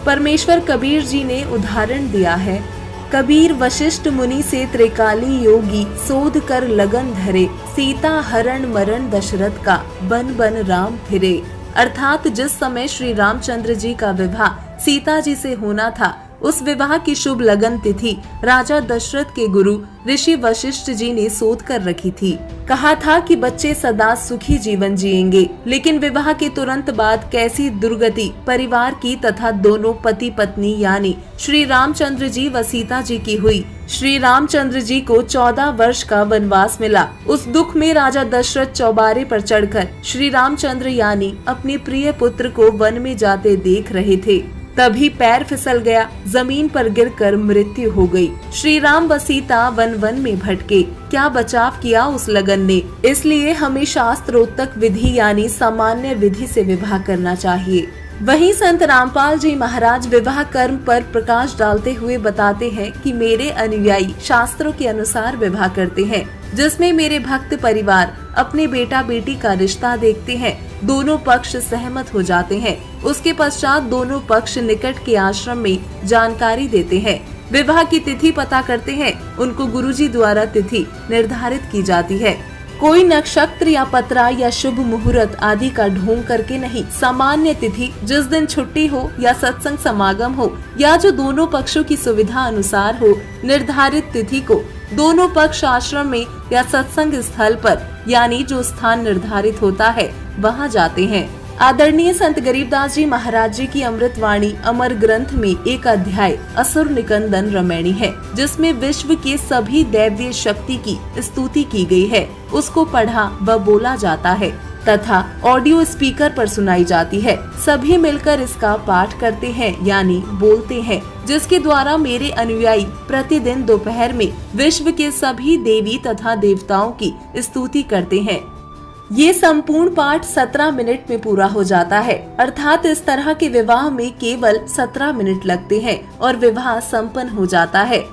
परमेश्वर कबीर जी ने उदाहरण दिया है, कबीर वशिष्ठ मुनि से त्रिकाली योगी, सोध कर लगन धरे, सीता हरण मरण दशरथ का, बन बन राम फिरे। अर्थात जिस समय श्री रामचंद्र जी का विवाह सीता जी से होना था, उस विवाह की शुभ लगन तिथि राजा दशरथ के गुरु ऋषि वशिष्ठ जी ने सोध कर रखी थी। कहा था कि बच्चे सदा सुखी जीवन जिएंगे, लेकिन विवाह के तुरंत बाद कैसी दुर्गति परिवार की तथा दोनों पति पत्नी यानी श्री रामचंद्र जी व सीता जी की हुई। श्री रामचंद्र जी को 14 वर्ष का वनवास मिला। उस दुख में राजा दशरथ चौबारे पर चढ़कर श्री रामचंद्र यानी अपने प्रिय पुत्र को वन में जाते देख रहे थे। तभी पैर फिसल गया, जमीन पर गिरकर मृत्यु हो गई। श्री राम व सीता वन वन में भटके। क्या बचाव किया उस लगन ने। इसलिए हमें शास्त्रोक्त विधि यानी सामान्य विधि से विवाह करना चाहिए। वहीं संत रामपाल जी महाराज विवाह कर्म पर प्रकाश डालते हुए बताते हैं कि मेरे अनुयायी शास्त्रों के अनुसार विवाह करते हैं, जिसमें मेरे भक्त परिवार अपने बेटा बेटी का रिश्ता देखते हैं, दोनों पक्ष सहमत हो जाते हैं। उसके पश्चात दोनों पक्ष निकट के आश्रम में जानकारी देते हैं, विवाह की तिथि पता करते हैं। उनको गुरुजी द्वारा तिथि निर्धारित की जाती है। कोई नक्षत्र या पतरा या शुभ मुहूर्त आदि का ढोंग करके नहीं, सामान्य तिथि जिस दिन छुट्टी हो या सत्संग समागम हो या जो दोनों पक्षों की सुविधा अनुसार हो, निर्धारित तिथि को दोनों पक्ष आश्रम में या सत्संग स्थल पर यानी जो स्थान निर्धारित होता है वहां जाते हैं। आदरणीय संत गरीबदास जी महाराज जी की अमृतवाणी अमर ग्रंथ में एक अध्याय असुर निकंदन रमैणी है, जिसमें विश्व के सभी दैवीय शक्ति की स्तुति की गई है। उसको पढ़ा व बोला जाता है तथा ऑडियो स्पीकर पर सुनाई जाती है। सभी मिलकर इसका पाठ करते हैं यानी बोलते हैं, जिसके द्वारा मेरे अनुयायी प्रतिदिन दोपहर में विश्व के सभी देवी तथा देवताओं की स्तुति करते हैं। ये संपूर्ण पाठ 17 मिनट में पूरा हो जाता है। अर्थात इस तरह के विवाह में केवल 17 मिनट लगते हैं और विवाह संपन्न हो जाता है।